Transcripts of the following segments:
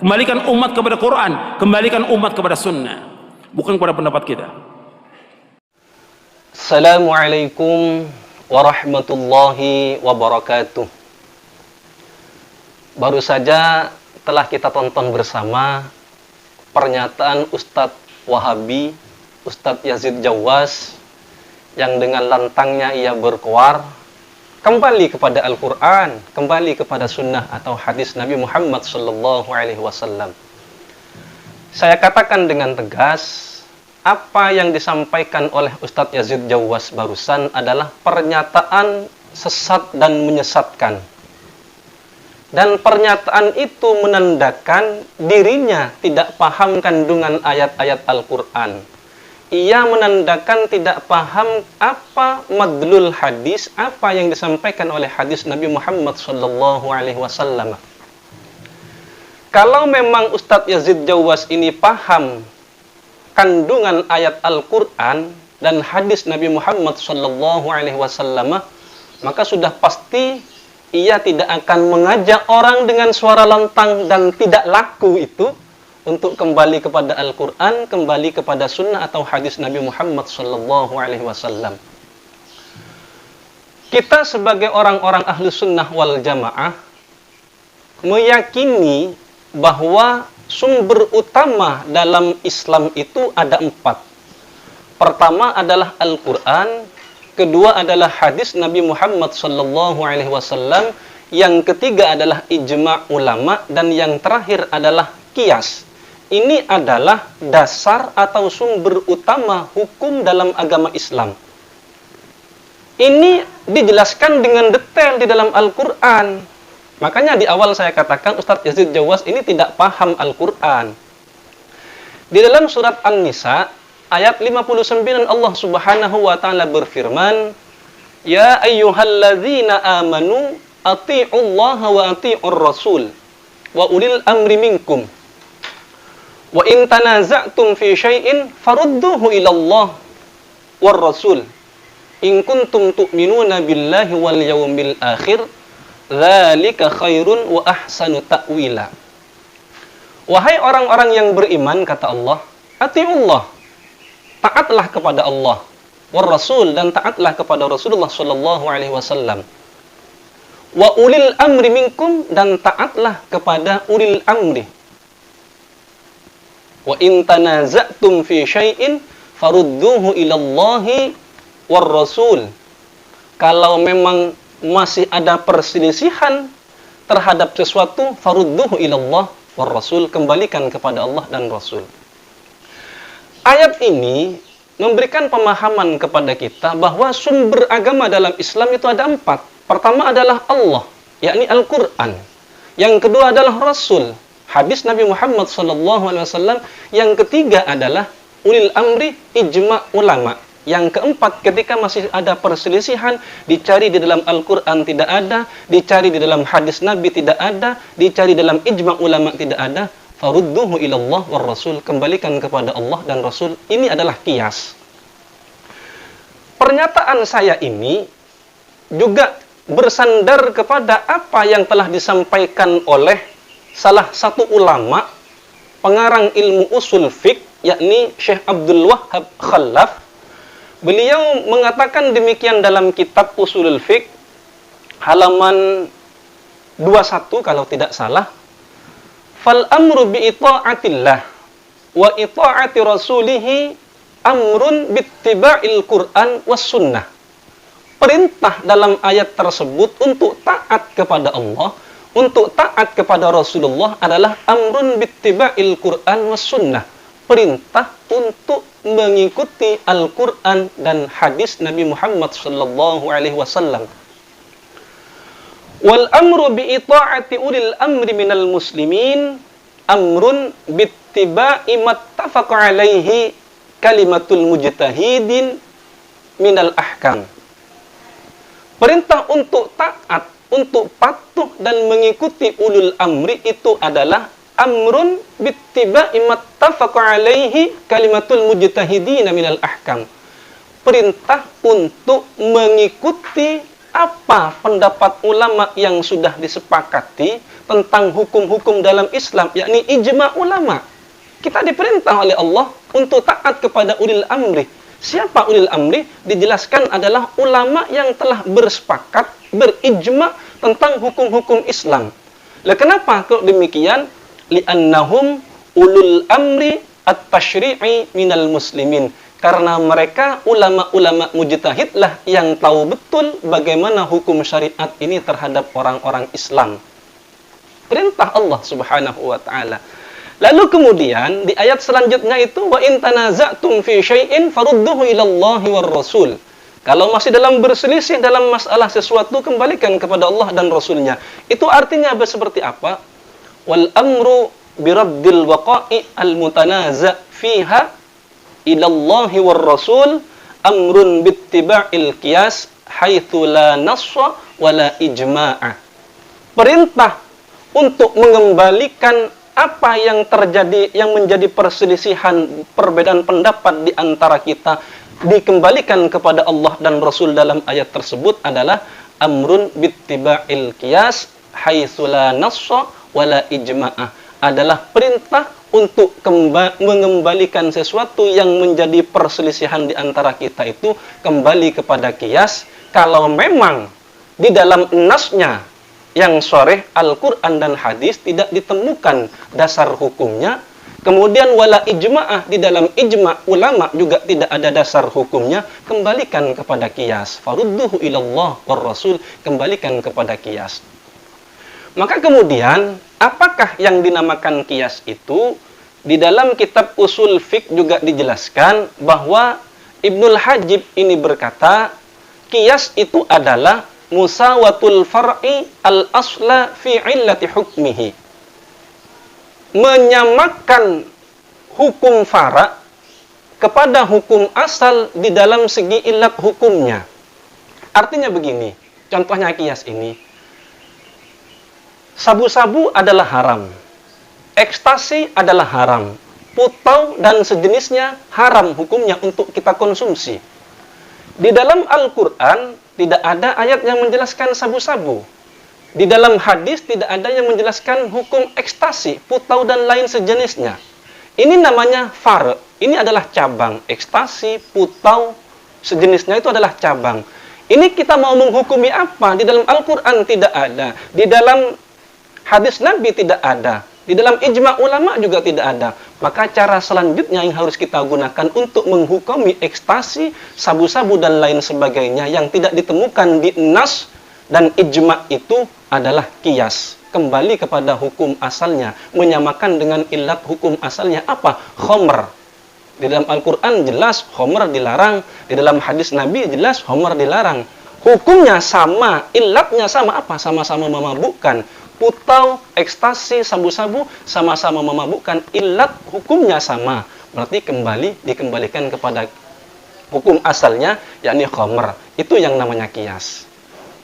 Kembalikan umat kepada Quran, kembalikan umat kepada sunnah, bukan kepada pendapat kita. Assalamualaikum warahmatullahi wabarakatuh. Baru saja telah kita tonton bersama pernyataan Ustadz Wahabi, Ustadz Yazid Jawas, yang dengan lantangnya ia berkoar kembali kepada Al-Quran, kembali kepada sunnah atau hadis Nabi Muhammad SAW. Saya katakan dengan tegas, apa yang disampaikan oleh Ustadz Yazid Jawas barusan adalah pernyataan sesat dan menyesatkan. Dan pernyataan itu menandakan dirinya tidak paham kandungan ayat-ayat Al-Quran. Ia menandakan tidak paham apa madlul hadis, apa yang disampaikan oleh hadis Nabi Muhammad SAW. Kalau memang Ustadz Yazid Jawas ini paham kandungan ayat Al-Quran dan hadis Nabi Muhammad SAW, maka sudah pasti ia tidak akan mengajak orang dengan suara lantang dan tidak laku itu untuk kembali kepada Al-Quran, kembali kepada sunnah atau hadis Nabi Muhammad SAW. Kita sebagai orang-orang ahlu sunnah wal jamaah meyakini bahwa sumber utama dalam Islam itu ada 4. Pertama adalah Al-Quran, kedua adalah hadis Nabi Muhammad SAW, yang ketiga adalah ijma' ulama, dan yang terakhir adalah qiyas. Ini adalah dasar atau sumber utama hukum dalam agama Islam. Ini dijelaskan dengan detail di dalam Al-Quran. Makanya di awal saya katakan Ustadz Yazid Jawas ini tidak paham Al-Quran. Di dalam surat An-Nisa ayat 59 Allah Subhanahu wa taala berfirman, "Ya ayyuhalladzina amanu atti'ullaha wa atti'ur rasul wa ulil amri minkum. Wa in tanaza'tum fi syai'in farudduhu ila Allah war rasul in kuntum tu'minuna billahi wal yawmil akhir dzalika khairun wa ahsanu ta'wila." Wahai orang-orang yang beriman, kata Allah, atiullah, taatlah kepada Allah, war rasul, dan taatlah kepada Rasulullah sallallahu alaihi wasallam. Wa ulil amri minkum, dan taatlah kepada ulil amri. Wa in tanaza'tum fi syai'in farudduhu ila Allahi war rasul. Kalau memang masih ada perselisihan terhadap sesuatu, farudduhu ila Allah war rasul, kembalikan kepada Allah dan Rasul. Ayat ini memberikan pemahaman kepada kita bahwa sumber agama dalam Islam itu ada 4. Pertama adalah Allah, yakni Al-Quran. Yang kedua adalah Rasul, hadis Nabi Muhammad SAW. Yang ketiga adalah ulil amri, ijma' ulama. Yang keempat, ketika masih ada perselisihan, dicari di dalam Al-Quran tidak ada, dicari di dalam hadis Nabi tidak ada, dicari dalam ijma' ulama tidak ada, farudduhu ilallah war rasul, kembalikan kepada Allah dan Rasul. Ini adalah qiyas. Pernyataan saya ini juga bersandar kepada apa yang telah disampaikan oleh salah satu ulama pengarang ilmu usul fiqh, yakni Syekh Abdul Wahhab Khalaf. Beliau mengatakan demikian dalam kitab Usulul Fiqh halaman 21 kalau tidak salah. Fal amru bi ita'atillah wa ita'ati rasulih amrun bittiba'il Qur'an was sunnah. Perintah dalam ayat tersebut untuk taat kepada Allah, untuk taat kepada Rasulullah adalah amrun bittiba'il Qur'an was sunnah. Perintah untuk mengikuti Al-Quran dan hadis Nabi Muhammad SAW. Wal amru bi ita'ati ulil amri minal muslimin amrun bittiba'i mattafaqa alaihi kalimatul mujtahidin minal ahkam. Perintah untuk taat, untuk patuh dan mengikuti ulul amri itu adalah amrun bittiba'i mattafaqa alaihi kalimatul mujtahidin minal ahkam. Perintah untuk mengikuti apa pendapat ulama yang sudah disepakati tentang hukum-hukum dalam Islam, yakni ijma ulama. Kita diperintah oleh Allah untuk taat kepada ulil amri. Siapa ulil amri? Dijelaskan adalah ulama yang telah bersepakat, berijma tentang hukum-hukum Islam. Lah kenapa kalau demikian? Li'annahum ulul amri at-tashri'i minal muslimin. Karena mereka ulama-ulama mujtahid lah yang tahu betul bagaimana hukum syariat ini terhadap orang-orang Islam. Perintah Allah Subhanahu wa taala. Lalu kemudian di ayat selanjutnya itu wa in tanaza'tum fi syai'in farudduhu ila Allah war Rasul. Kalau masih dalam berselisih dalam masalah sesuatu, kembalikan kepada Allah dan Rasulnya. Itu artinya seperti apa? Wal amru biraddil waqa'i al mutanaza' fiha ilallahi war rasul amrun bittiba'il qiyas haitsu la nassa wala ijma'a. Perintah untuk mengembalikan apa yang terjadi, yang menjadi perselisihan, perbedaan pendapat di antara kita, dikembalikan kepada Allah dan Rasul dalam ayat tersebut adalah amrun bittiba'il qiyas haitsu la nassa wala ijma'a. Adalah perintah untuk mengembalikan sesuatu yang menjadi perselisihan di antara kita itu kembali kepada qiyas. Kalau memang di dalam nasnya yang sharih Al-Quran dan hadis tidak ditemukan dasar hukumnya, kemudian wala ijma'ah, di dalam ijma' ulama juga tidak ada dasar hukumnya, kembalikan kepada qiyas. Farudduhu ilallah war rasul, kembalikan kepada qiyas. Maka kemudian, apakah yang dinamakan qiyas itu? Di dalam kitab usul fiqh juga dijelaskan bahwa Ibnul Hajib ini berkata, qiyas itu adalah musawatul far'i al-asla fi illati hukmihi. Menyamakan hukum fara' kepada hukum asal di dalam segi ilat hukumnya. Artinya begini, contohnya qiyas ini. Sabu-sabu adalah haram, ekstasi adalah haram, putau dan sejenisnya haram hukumnya untuk kita konsumsi. Di dalam Al-Quran tidak ada ayat yang menjelaskan sabu-sabu. Di dalam hadis tidak ada yang menjelaskan hukum ekstasi, putau dan lain sejenisnya. Ini namanya far', ini adalah cabang. Ekstasi, putau, sejenisnya itu adalah cabang. Ini kita mau menghukumi apa? Di dalam Al-Quran tidak ada. Di dalam hadis Nabi tidak ada. Di dalam ijma' ulama juga tidak ada. Maka cara selanjutnya yang harus kita gunakan untuk menghukumi ekstasi, sabu-sabu dan lain sebagainya yang tidak ditemukan di nas dan ijma' itu adalah qiyas. Kembali kepada hukum asalnya. Menyamakan dengan ilat hukum asalnya apa? Khamr. Di dalam Al-Quran jelas khamr dilarang. Di dalam hadis Nabi jelas khamr dilarang. Hukumnya sama, ilatnya sama apa? Sama-sama memabukkan. Putau, ekstasi, sabu-sabu sama-sama memabukkan, ilat hukumnya sama. Berarti dikembalikan kepada hukum asalnya, yakni khamr. Itu yang namanya qiyas.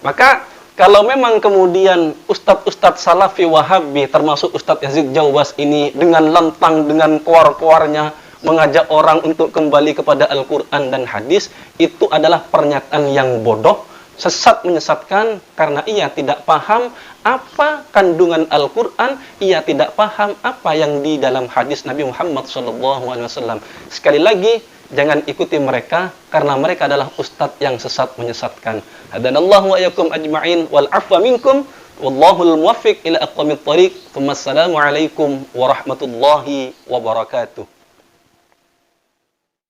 Maka kalau memang kemudian ustadz-ustadz salafi wahabi, termasuk Ustadz Yazid Jawas ini dengan lantang, dengan kuar-kuarnya mengajak orang untuk kembali kepada Al-Quran dan hadis, itu adalah pernyataan yang bodoh, sesat menyesatkan karena ia tidak paham apa kandungan Al-Quran, ia tidak paham apa yang di dalam hadis Nabi Muhammad SAW. Sekali lagi, jangan ikuti mereka karena mereka adalah ustadz yang sesat menyesatkan. Hadanallahu wa iyyakum ajma'in wal afwa minkum wallahul muwaffiq ila aqwamit thariq. Wassalamu alaikum warahmatullahi wabarakatuh.